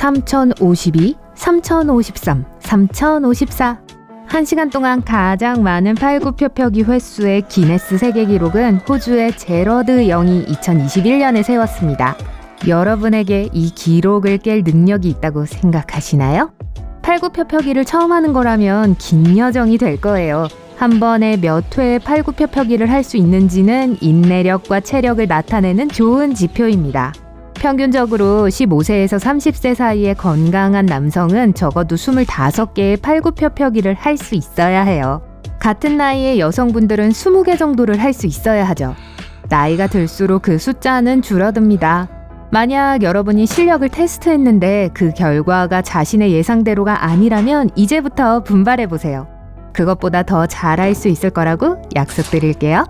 3052, 3053, 3054. 1시간 동안 가장 많은 팔굽혀펴기 횟수의 기네스 세계 기록은 호주의 제러드 영이 2021년에 세웠습니다. 여러분에게 이 기록을 깰 능력이 있다고 생각하시나요? 팔굽혀펴기를 처음 하는 거라면 긴 여정이 될 거예요. 한 번에 몇 회의 팔굽혀펴기를 할 수 있는지는 인내력과 체력을 나타내는 좋은 지표입니다. 평균적으로 15세에서 30세 사이의 건강한 남성은 적어도 25개의 팔굽혀펴기를 할 수 있어야 해요. 같은 나이의 여성분들은 20개 정도를 할 수 있어야 하죠. 나이가 들수록 그 숫자는 줄어듭니다. 만약 여러분이 실력을 테스트했는데 그 결과가 자신의 예상대로가 아니라면 이제부터 분발해보세요. 그것보다 더 잘할 수 있을 거라고 약속드릴게요.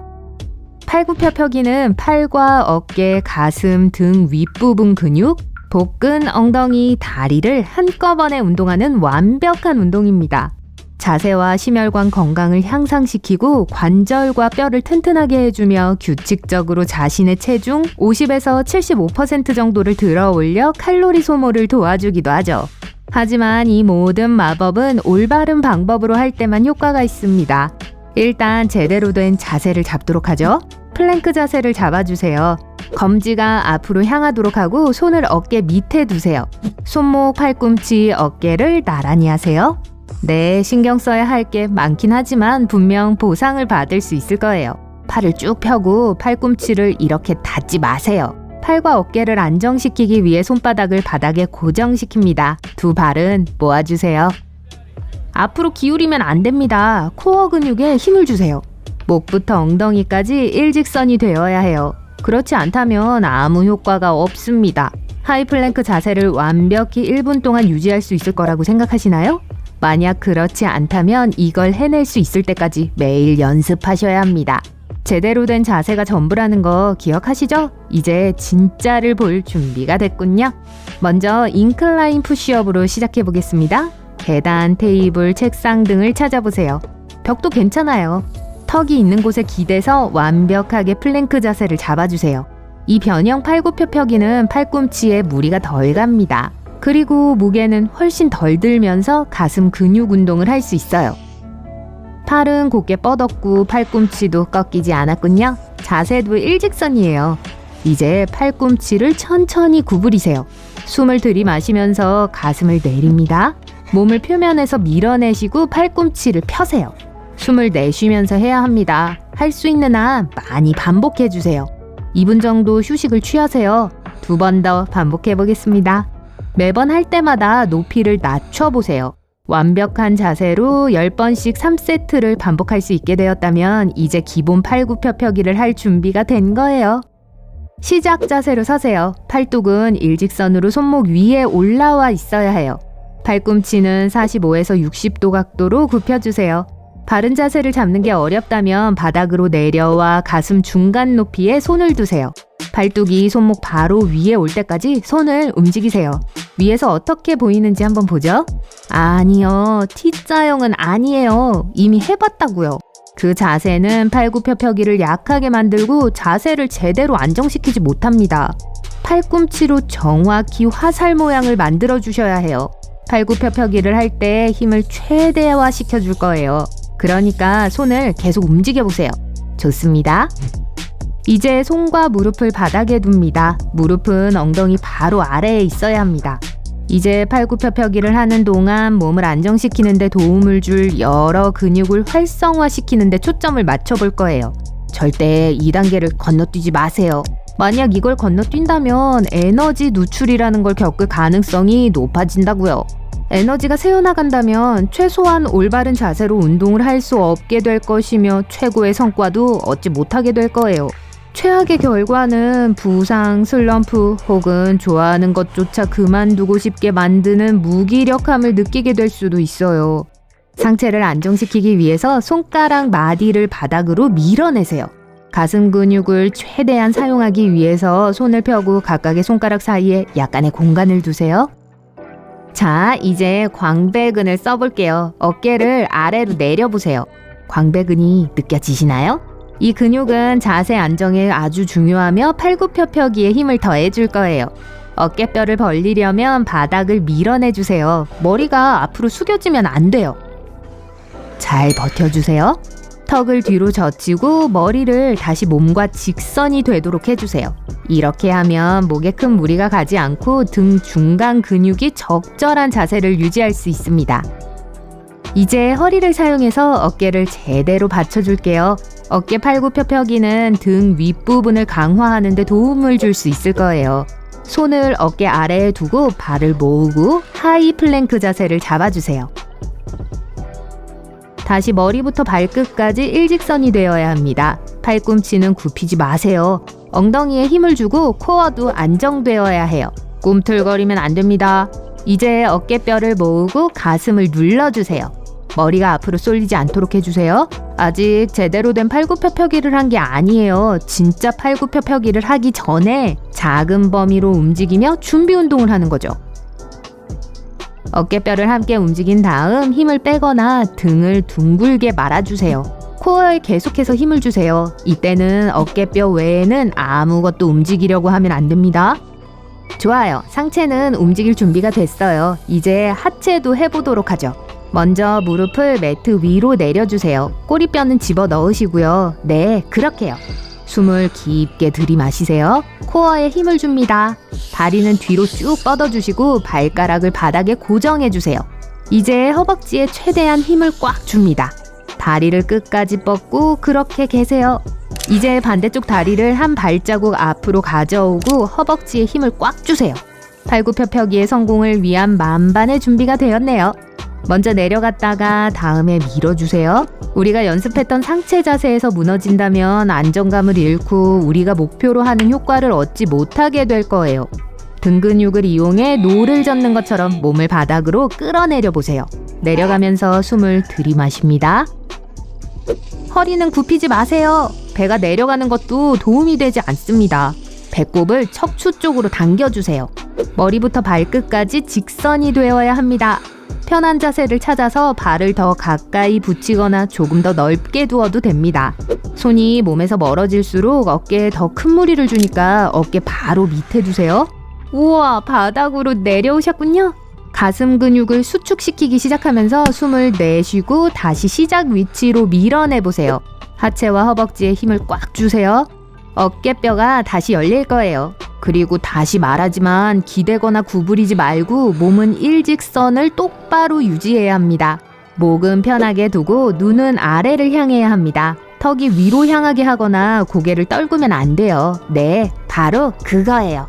팔굽혀펴기는 팔과 어깨, 가슴 등 윗부분 근육, 복근, 엉덩이, 다리를 한꺼번에 운동하는 완벽한 운동입니다. 자세와 심혈관 건강을 향상시키고 관절과 뼈를 튼튼하게 해주며 규칙적으로 자신의 체중 50에서 75% 정도를 들어 올려 칼로리 소모를 도와주기도 하죠. 하지만 이 모든 마법은 올바른 방법으로 할 때만 효과가 있습니다. 일단 제대로 된 자세를 잡도록 하죠. 플랭크 자세를 잡아주세요. 검지가 앞으로 향하도록 하고 손을 어깨 밑에 두세요. 손목, 팔꿈치, 어깨를 나란히 하세요. 네, 신경 써야 할 게 많긴 하지만 분명 보상을 받을 수 있을 거예요. 팔을 쭉 펴고 팔꿈치를 이렇게 닫지 마세요. 팔과 어깨를 안정시키기 위해 손바닥을 바닥에 고정시킵니다. 두 발은 모아주세요. 앞으로 기울이면 안 됩니다. 코어 근육에 힘을 주세요. 목부터 엉덩이까지 일직선이 되어야 해요. 그렇지 않다면 아무 효과가 없습니다. 하이플랭크 자세를 완벽히 1분 동안 유지할 수 있을 거라고 생각하시나요? 만약 그렇지 않다면 이걸 해낼 수 있을 때까지 매일 연습하셔야 합니다. 제대로 된 자세가 전부라는 거 기억하시죠? 이제 진짜를 볼 준비가 됐군요. 먼저 인클라인 푸시업으로 시작해 보겠습니다. 계단, 테이블, 책상 등을 찾아보세요. 벽도 괜찮아요. 턱이 있는 곳에 기대서 완벽하게 플랭크 자세를 잡아주세요. 이 변형 팔굽혀펴기는 팔꿈치에 무리가 덜 갑니다. 그리고 무게는 훨씬 덜 들면서 가슴 근육 운동을 할 수 있어요. 팔은 곧게 뻗었고 팔꿈치도 꺾이지 않았군요. 자세도 일직선이에요. 이제 팔꿈치를 천천히 구부리세요. 숨을 들이마시면서 가슴을 내립니다. 몸을 표면에서 밀어내시고 팔꿈치를 펴세요. 숨을 내쉬면서 해야 합니다. 할 수 있는 한 많이 반복해주세요. 2분 정도 휴식을 취하세요. 2번 더 반복해 보겠습니다. 매번 할 때마다 높이를 낮춰보세요. 완벽한 자세로 10번씩 3세트를 반복할 수 있게 되었다면 이제 기본 팔굽혀펴기를 할 준비가 된 거예요. 시작 자세로 서세요. 팔뚝은 일직선으로 손목 위에 올라와 있어야 해요. 팔꿈치는 45에서 60도 각도로 굽혀주세요. 바른 자세를 잡는 게 어렵다면 바닥으로 내려와 가슴 중간 높이에 손을 두세요. 팔뚝이 손목 바로 위에 올 때까지 손을 움직이세요. 위에서 어떻게 보이는지 한번 보죠. 아니요, T자형은 아니에요. 이미 해봤다고요. 그 자세는 팔굽혀펴기를 약하게 만들고 자세를 제대로 안정시키지 못합니다. 팔꿈치로 정확히 화살 모양을 만들어 주셔야 해요. 팔굽혀펴기를 할 때 힘을 최대화 시켜줄 거예요. 그러니까 손을 계속 움직여 보세요. 좋습니다. 이제 손과 무릎을 바닥에 둡니다. 무릎은 엉덩이 바로 아래에 있어야 합니다. 이제 팔굽혀펴기를 하는 동안 몸을 안정시키는 데 도움을 줄 여러 근육을 활성화시키는 데 초점을 맞춰볼 거예요. 절대 2단계를 건너뛰지 마세요. 만약 이걸 건너뛴다면 에너지 누출이라는 걸 겪을 가능성이 높아진다고요. 에너지가 새어나간다면 최소한 올바른 자세로 운동을 할 수 없게 될 것이며 최고의 성과도 얻지 못하게 될 거예요. 최악의 결과는 부상, 슬럼프 혹은 좋아하는 것조차 그만두고 싶게 만드는 무기력함을 느끼게 될 수도 있어요. 상체를 안정시키기 위해서 손가락 마디를 바닥으로 밀어내세요. 가슴 근육을 최대한 사용하기 위해서 손을 펴고 각각의 손가락 사이에 약간의 공간을 두세요. 자, 이제 광배근을 써볼게요. 어깨를 아래로 내려보세요. 광배근이 느껴지시나요? 이 근육은 자세 안정에 아주 중요하며 팔굽혀펴기에 힘을 더해줄 거예요. 어깨뼈를 벌리려면 바닥을 밀어내주세요. 머리가 앞으로 숙여지면 안 돼요. 잘 버텨주세요. 턱을 뒤로 젖히고 머리를 다시 몸과 직선이 되도록 해주세요. 이렇게 하면 목에 큰 무리가 가지 않고 등 중간 근육이 적절한 자세를 유지할 수 있습니다. 이제 허리를 사용해서 어깨를 제대로 받쳐줄게요. 어깨 팔굽혀펴기는 등 윗부분을 강화하는 데 도움을 줄 수 있을 거예요. 손을 어깨 아래에 두고 발을 모으고 하이 플랭크 자세를 잡아주세요. 다시 머리부터 발끝까지 일직선이 되어야 합니다. 팔꿈치는 굽히지 마세요. 엉덩이에 힘을 주고 코어도 안정되어야 해요. 꿈틀거리면 안 됩니다. 이제 어깨뼈를 모으고 가슴을 눌러주세요. 머리가 앞으로 쏠리지 않도록 해주세요. 아직 제대로 된 팔굽혀펴기를 한 게 아니에요. 진짜 팔굽혀펴기를 하기 전에 작은 범위로 움직이며 준비 운동을 하는 거죠. 어깨뼈를 함께 움직인 다음 힘을 빼거나 등을 둥글게 말아주세요. 코어에 계속해서 힘을 주세요. 이때는 어깨뼈 외에는 아무것도 움직이려고 하면 안 됩니다. 좋아요. 상체는 움직일 준비가 됐어요. 이제 하체도 해보도록 하죠. 먼저 무릎을 매트 위로 내려주세요. 꼬리뼈는 집어 넣으시고요. 네, 그렇게요. 숨을 깊게 들이마시세요. 코어에 힘을 줍니다. 다리는 뒤로 쭉 뻗어주시고 발가락을 바닥에 고정해주세요. 이제 허벅지에 최대한 힘을 꽉 줍니다. 다리를 끝까지 뻗고 그렇게 계세요. 이제 반대쪽 다리를 한 발자국 앞으로 가져오고 허벅지에 힘을 꽉 주세요. 팔굽혀펴기의 성공을 위한 만반의 준비가 되었네요. 먼저 내려갔다가 다음에 밀어주세요. 우리가 연습했던 상체 자세에서 무너진다면 안정감을 잃고 우리가 목표로 하는 효과를 얻지 못하게 될 거예요. 등 근육을 이용해 노를 젓는 것처럼 몸을 바닥으로 끌어내려 보세요. 내려가면서 숨을 들이마십니다. 허리는 굽히지 마세요. 배가 내려가는 것도 도움이 되지 않습니다. 배꼽을 척추 쪽으로 당겨주세요. 머리부터 발끝까지 직선이 되어야 합니다. 편한 자세를 찾아서 발을 더 가까이 붙이거나 조금 더 넓게 두어도 됩니다. 손이 몸에서 멀어질수록 어깨에 더 큰 무리를 주니까 어깨 바로 밑에 두세요. 우와, 바닥으로 내려오셨군요. 가슴 근육을 수축시키기 시작하면서 숨을 내쉬고 다시 시작 위치로 밀어내보세요. 하체와 허벅지에 힘을 꽉 주세요. 어깨뼈가 다시 열릴 거예요. 그리고 다시 말하지만 기대거나 구부리지 말고 몸은 일직선을 똑바로 유지해야 합니다. 목은 편하게 두고 눈은 아래를 향해야 합니다. 턱이 위로 향하게 하거나 고개를 떨구면 안 돼요. 네, 바로 그거예요.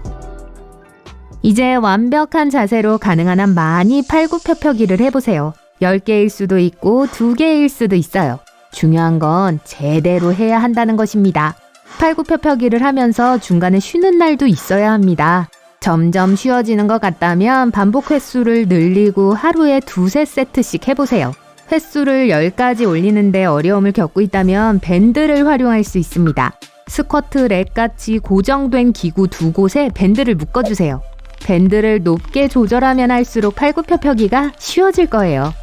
이제 완벽한 자세로 가능한 한 많이 팔굽혀펴기를 해보세요. 10개일 수도 있고 2개일 수도 있어요. 중요한 건 제대로 해야 한다는 것입니다. 팔굽혀펴기를 하면서 중간에 쉬는 날도 있어야 합니다. 점점 쉬워지는 것 같다면 반복 횟수를 늘리고 하루에 2-3세트씩 해보세요. 횟수를 10가지 올리는데 어려움을 겪고 있다면 밴드를 활용할 수 있습니다. 스쿼트 렉같이 고정된 기구 2곳에 밴드를 묶어주세요. 밴드를 높게 조절하면 할수록 팔굽혀펴기가 쉬워질 거예요.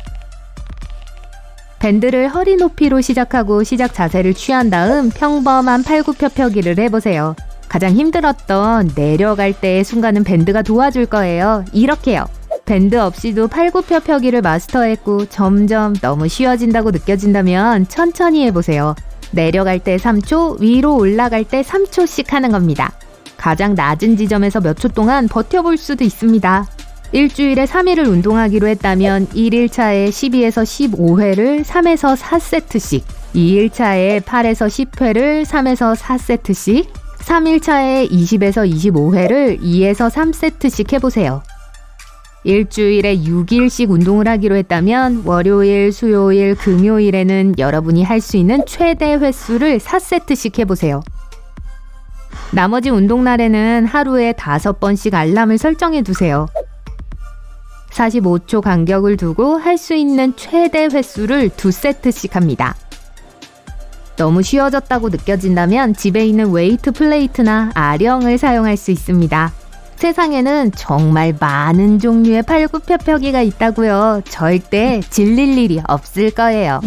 밴드를 허리 높이로 시작하고 시작 자세를 취한 다음 평범한 팔굽혀펴기를 해보세요. 가장 힘들었던 내려갈 때의 순간은 밴드가 도와줄 거예요. 이렇게요. 밴드 없이도 팔굽혀펴기를 마스터했고 점점 너무 쉬워진다고 느껴진다면 천천히 해보세요. 내려갈 때 3초, 위로 올라갈 때 3초씩 하는 겁니다. 가장 낮은 지점에서 몇 초 동안 버텨볼 수도 있습니다. 일주일에 3일을 운동하기로 했다면 1일차에 12에서 15회를 3에서 4세트씩, 2일차에 8에서 10회를 3에서 4세트씩, 3일차에 20에서 25회를 2에서 3세트씩 해보세요. 일주일에 6일씩 운동을 하기로 했다면 월요일, 수요일, 금요일에는 여러분이 할 수 있는 최대 횟수를 4세트씩 해보세요. 나머지 운동날에는 하루에 5번씩 알람을 설정해 두세요. 45초 간격을 두고 할 수 있는 최대 횟수를 2세트씩 합니다. 너무 쉬워졌다고 느껴진다면 집에 있는 웨이트 플레이트나 아령을 사용할 수 있습니다. 세상에는 정말 많은 종류의 팔굽혀펴기가 있다고요. 절대 질릴 일이 없을 거예요.